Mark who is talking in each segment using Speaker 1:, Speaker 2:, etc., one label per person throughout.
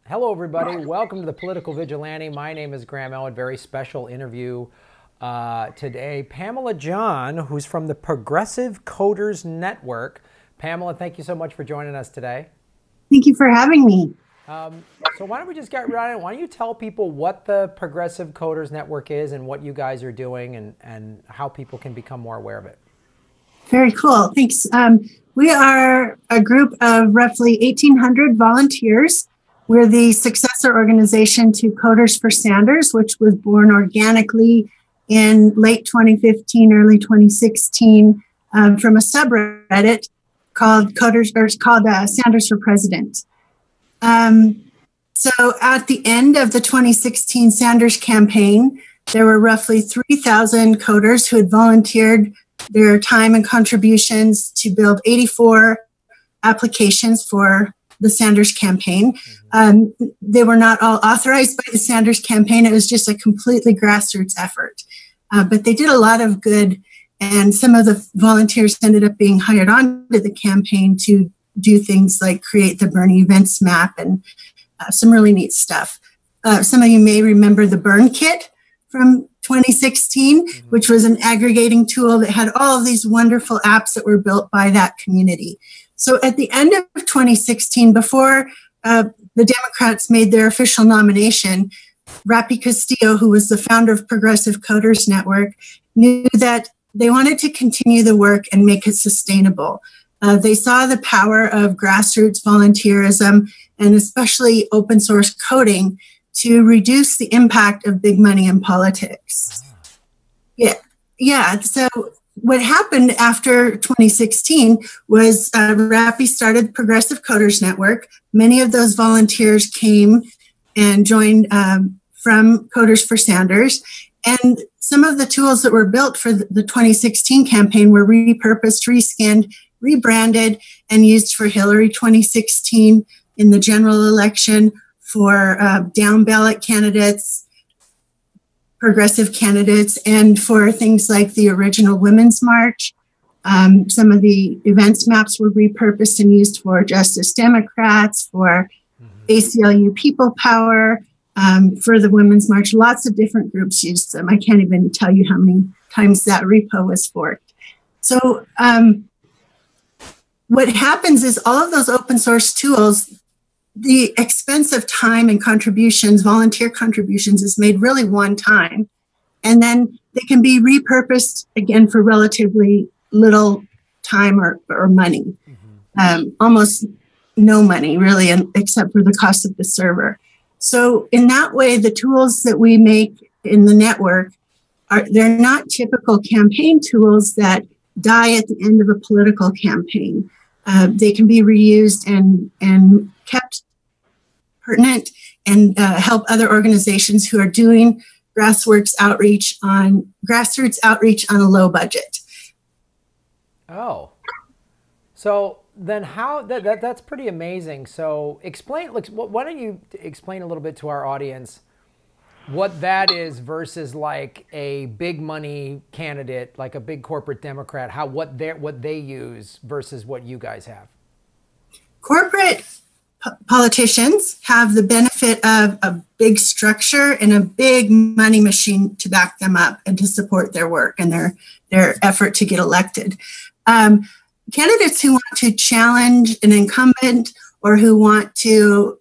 Speaker 1: Hello, everybody. Welcome to the Political Vigilante. My name is Graham Elwood. Very special interview today. Pamela John, who's from the Progressive Coders Network. Pamela, thank you so much for joining us today.
Speaker 2: Thank you for having me.
Speaker 1: So why don't we just get right on it? Why don't you tell people what the Progressive Coders Network is and what you guys are doing and how people can become more aware of it?
Speaker 2: Very cool. Thanks. We are a group of roughly 1,800 volunteers. We're the successor organization to Coders for Sanders, which was born organically in late 2015, early 2016, from a subreddit called Sanders for President. So at the end of the 2016 Sanders campaign, there were roughly 3,000 coders who had volunteered their time and contributions to build 84 applications for the Sanders campaign. They were not all authorized by the Sanders campaign. It was just a completely grassroots effort. But they did a lot of good, and some of the volunteers ended up being hired on to the campaign to do things like create the Bernie events map and some really neat stuff. Some of you may remember the Burn Kit from 2016, which was an aggregating tool that had all of these wonderful apps that were built by that community. So at the end of 2016, before the Democrats made their official nomination, Rapi Castillo, who was the founder of Progressive Coders Network, knew that they wanted to continue the work and make it sustainable. They saw the power of grassroots volunteerism and especially open source coding to reduce the impact of big money in politics. Yeah. So what happened after 2016 was Rapi started Progressive Coders Network. Many of those volunteers came and joined from Coders for Sanders. And some of the tools that were built for the 2016 campaign were repurposed, reskinned, rebranded, and used for Hillary 2016 in the general election, for down ballot candidates, progressive candidates, and for things like the original Women's March. Some of the events maps were repurposed and used for Justice Democrats, for ACLU People Power, for the Women's March. Lots of different groups used them. I can't even tell you how many times that repo was forked. So what happens is all of those open source tools, the expense of time and contributions, volunteer contributions, is made really one time. And then they can be repurposed again for relatively little time or money. Almost no money, really, except for the cost of the server. So in that way, the tools that we make in the network they're not typical campaign tools that die at the end of a political campaign. They can be reused and kept pertinent and help other organizations who are doing grassroots outreach on a low budget.
Speaker 1: Oh, so then how that's pretty amazing. So explain, like, why don't you explain a little bit to our audience what that is versus like a big money candidate, like a big corporate Democrat, what they use versus what you guys have.
Speaker 2: Corporate politicians have the benefit of a big structure and a big money machine to back them up and to support their work and their effort to get elected. Candidates who want to challenge an incumbent or who want to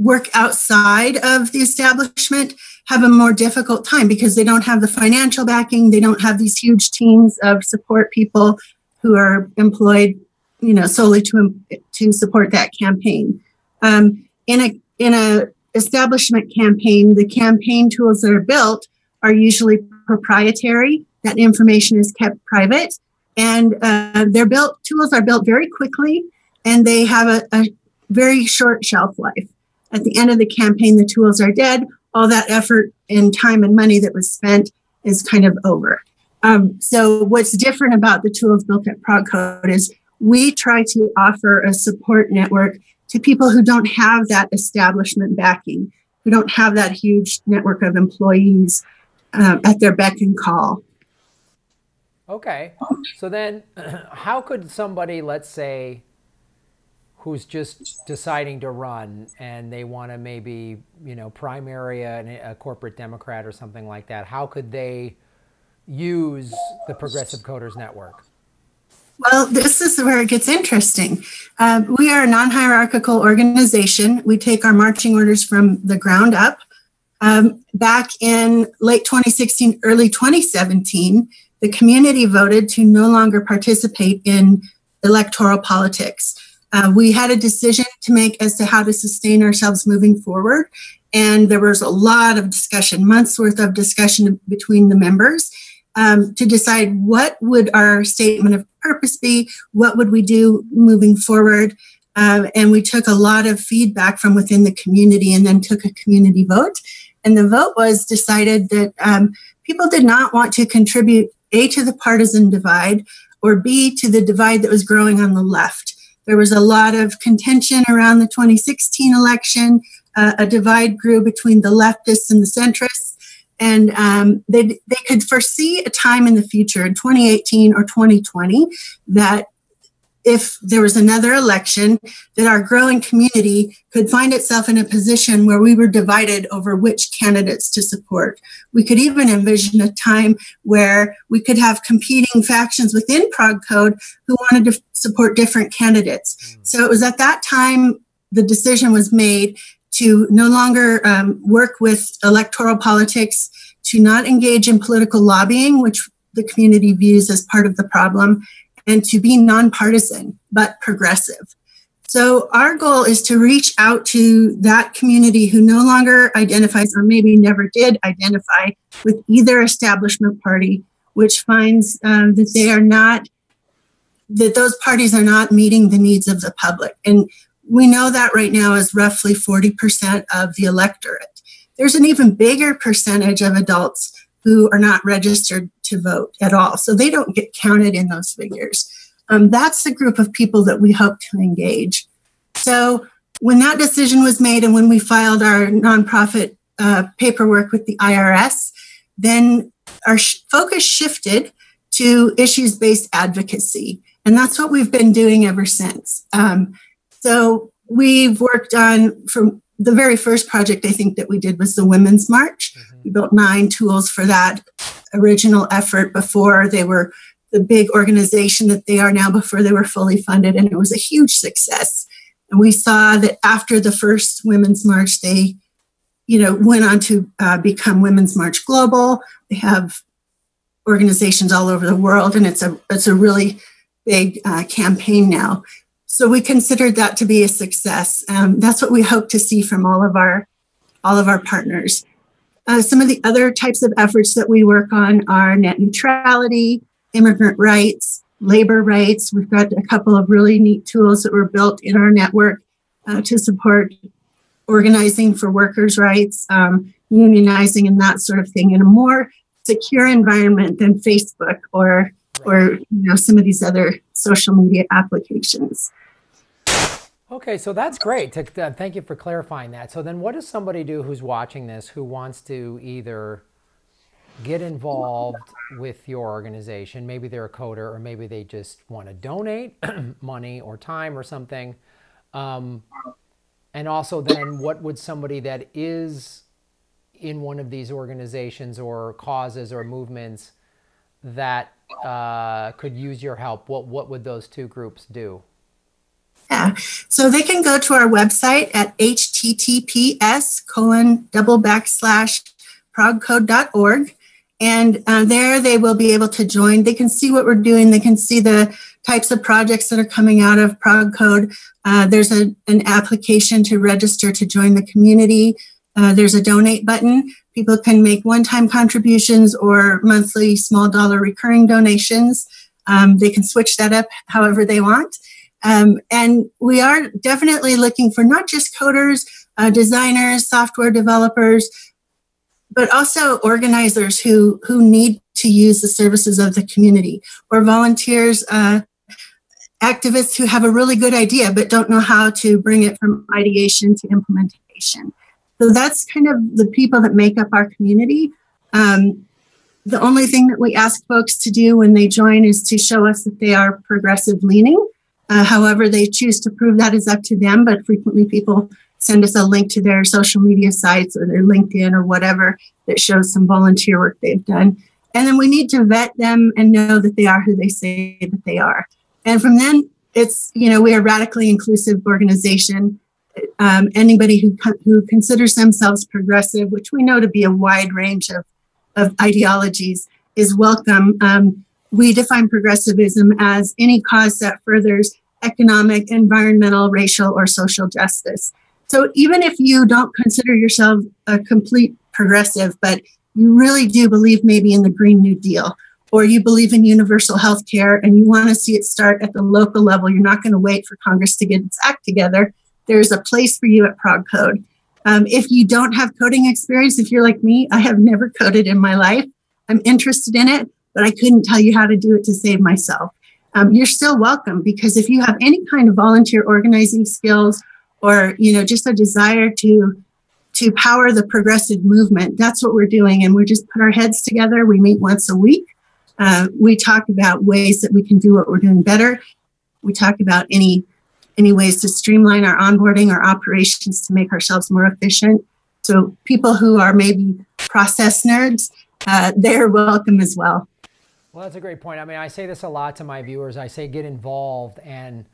Speaker 2: work outside of the establishment have a more difficult time because they don't have the financial backing. They don't have these huge teams of support people who are employed, solely to support that campaign. In a establishment campaign, the campaign tools that are built are usually proprietary. That information is kept private, and tools are built very quickly, and they have a very short shelf life. At the end of the campaign, the tools are dead. All that effort and time and money that was spent is kind of over. So what's different about the tools built at ProgCode is we try to offer a support network to people who don't have that establishment backing, who don't have that huge network of employees at their beck and call.
Speaker 1: Okay. So then how could somebody, let's say, who's just deciding to run and they want to maybe, primary a corporate Democrat or something like that, how could they use the Progressive Coders Network?
Speaker 2: Well, this is where it gets interesting. We are a non-hierarchical organization. We take our marching orders from the ground up. Back in late 2016, early 2017, the community voted to no longer participate in electoral politics. We had a decision to make as to how to sustain ourselves moving forward. And there was a lot of discussion, months worth of discussion between the members to decide what would our statement of purpose be, what would we do moving forward. And we took a lot of feedback from within the community and then took a community vote. And the vote was decided that people did not want to contribute, A, to the partisan divide, or B, to the divide that was growing on the left. There was a lot of contention around the 2016 election. A divide grew between the leftists and the centrists. And they could foresee a time in the future, in 2018 or 2020, that if there was another election, that our growing community could find itself in a position where we were divided over which candidates to support. We could even envision a time where we could have competing factions within ProgCode who wanted to support different candidates. So it was at that time the decision was made to no longer work with electoral politics, to not engage in political lobbying, which the community views as part of the problem, and to be nonpartisan, but progressive. So our goal is to reach out to that community who no longer identifies, or maybe never did identify, with either establishment party, which finds that they are not, that those parties are not meeting the needs of the public. And we know that right now is roughly 40% of the electorate. There's an even bigger percentage of adults who are not registered to vote at all. So they don't get counted in those figures. That's the group of people that we hope to engage. So when that decision was made and when we filed our nonprofit paperwork with the IRS, then our focus shifted to issues-based advocacy. And that's what we've been doing ever since. So we've worked on, from the very first project I think that we did was the Women's March. We built 9 tools for that original effort before they were the big organization that they are now, before they were fully funded, and it was a huge success. And we saw that after the first Women's March, they, went on to become Women's March Global. They have organizations all over the world, and it's a really big campaign now. So we considered that to be a success. That's what we hope to see from all of our partners. Some of the other types of efforts that we work on are net neutrality, immigrant rights, labor rights. We've got a couple of really neat tools that were built in our network to support organizing for workers' rights, unionizing, and that sort of thing in a more secure environment than Facebook or some of these other social media applications.
Speaker 1: Okay, so that's great. Thank you for clarifying that. So then what does somebody do who's watching this who wants to either get involved with your organization? Maybe they're a coder, or maybe they just want to donate money or time or something. And also then what would somebody that is in one of these organizations or causes or movements that could use your help, what would those two groups do?
Speaker 2: Yeah, so they can go to our website at https://progcode.org, and there they will be able to join. They can see what we're doing. They can see the types of projects that are coming out of ProgCode. There's an application to register to join the community. There's a donate button. People can make one-time contributions or monthly small dollar recurring donations. They can switch that up however they want. And we are definitely looking for not just coders, designers, software developers, but also organizers who need to use the services of the community, or volunteers, activists who have a really good idea but don't know how to bring it from ideation to implementation. So that's kind of the people that make up our community. The only thing that we ask folks to do when they join is to show us that they are progressive leaning. However they choose to prove that is up to them, but frequently people send us a link to their social media sites or their LinkedIn or whatever that shows some volunteer work they've done. And then we need to vet them and know that they are who they say that they are. And from then, it's, we are a radically inclusive organization. Anybody who considers themselves progressive, which we know to be a wide range of ideologies, is welcome. We define progressivism as any cause that furthers economic, environmental, racial, or social justice. So even if you don't consider yourself a complete progressive, but you really do believe maybe in the Green New Deal, or you believe in universal health care and you want to see it start at the local level, you're not going to wait for Congress to get its act together. There's a place for you at Prog Code. If you don't have coding experience, if you're like me, I have never coded in my life. I'm interested in it, but I couldn't tell you how to do it to save myself. You're still welcome, because if you have any kind of volunteer organizing skills or, just a desire to power the progressive movement, that's what we're doing. And we just put our heads together. We meet once a week. We talk about ways that we can do what we're doing better. We talk about any ways to streamline our onboarding, our operations to make ourselves more efficient. So people who are maybe process nerds, they're welcome as well.
Speaker 1: Well, that's a great point. I mean, I say this a lot to my viewers. I say get involved. And,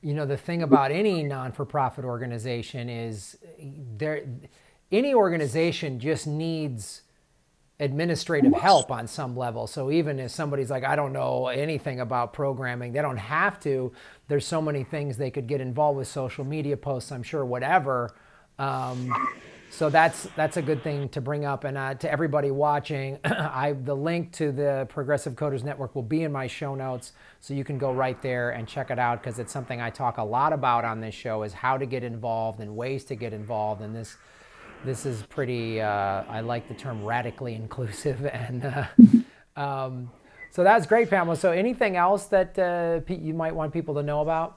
Speaker 1: the thing about any non-for-profit organization is any organization just needs administrative help on some level. So even if somebody's like, I don't know anything about programming, they don't have to. There's so many things they could get involved with, social media posts, I'm sure, whatever. So that's a good thing to bring up. And to everybody watching, the link to the Progressive Coders Network will be in my show notes, so you can go right there and check it out, because it's something I talk a lot about on this show, is how to get involved and ways to get involved. And this is pretty, I like the term radically inclusive. And so that's great, Pamela. So anything else that you might want people to know about?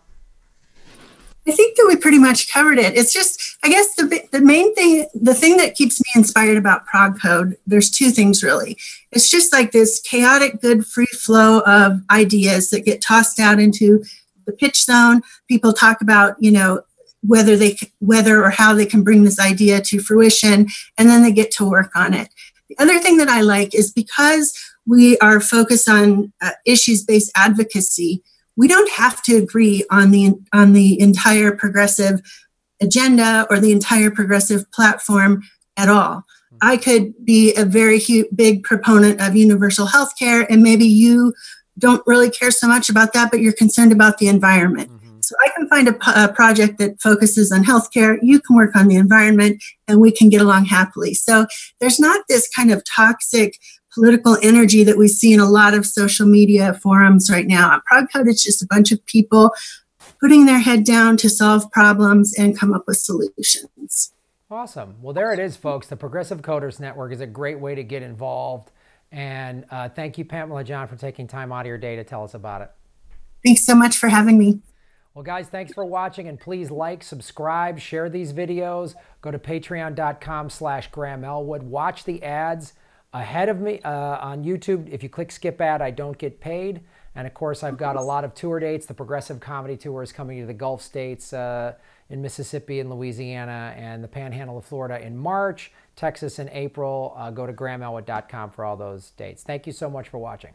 Speaker 2: I think that we pretty much covered it. It's just, I guess the main thing, the thing that keeps me inspired about Prog Code, there's two things really. It's just like this chaotic, good, free flow of ideas that get tossed out into the pitch zone. People talk about, whether or how they can bring this idea to fruition, and then they get to work on it. The other thing that I like is, because we are focused on issues-based advocacy, we don't have to agree on the entire progressive agenda or the entire progressive platform at all. I could be a very big proponent of universal health care, and maybe you don't really care so much about that, but you're concerned about the environment. So I can find a project that focuses on healthcare. You can work on the environment, and we can get along happily. So there's not this kind of toxic political energy that we see in a lot of social media forums right now. At Prog Code, it's just a bunch of people putting their head down to solve problems and come up with solutions.
Speaker 1: Awesome. Well, there it is, folks. The Progressive Coders Network is a great way to get involved. And thank you, Pamela John, for taking time out of your day to tell us about it.
Speaker 2: Thanks so much for having me.
Speaker 1: Well, guys, thanks for watching, and please like, subscribe, share these videos. Go to patreon.com/Graham Elwood. Watch the ads ahead of me on YouTube. If you click skip ad, I don't get paid. And of course, I've got a lot of tour dates. The Progressive Comedy Tour is coming to the Gulf States in Mississippi and Louisiana, and the Panhandle of Florida in March, Texas in April. Go to GrahamElwood.com for all those dates. Thank you so much for watching.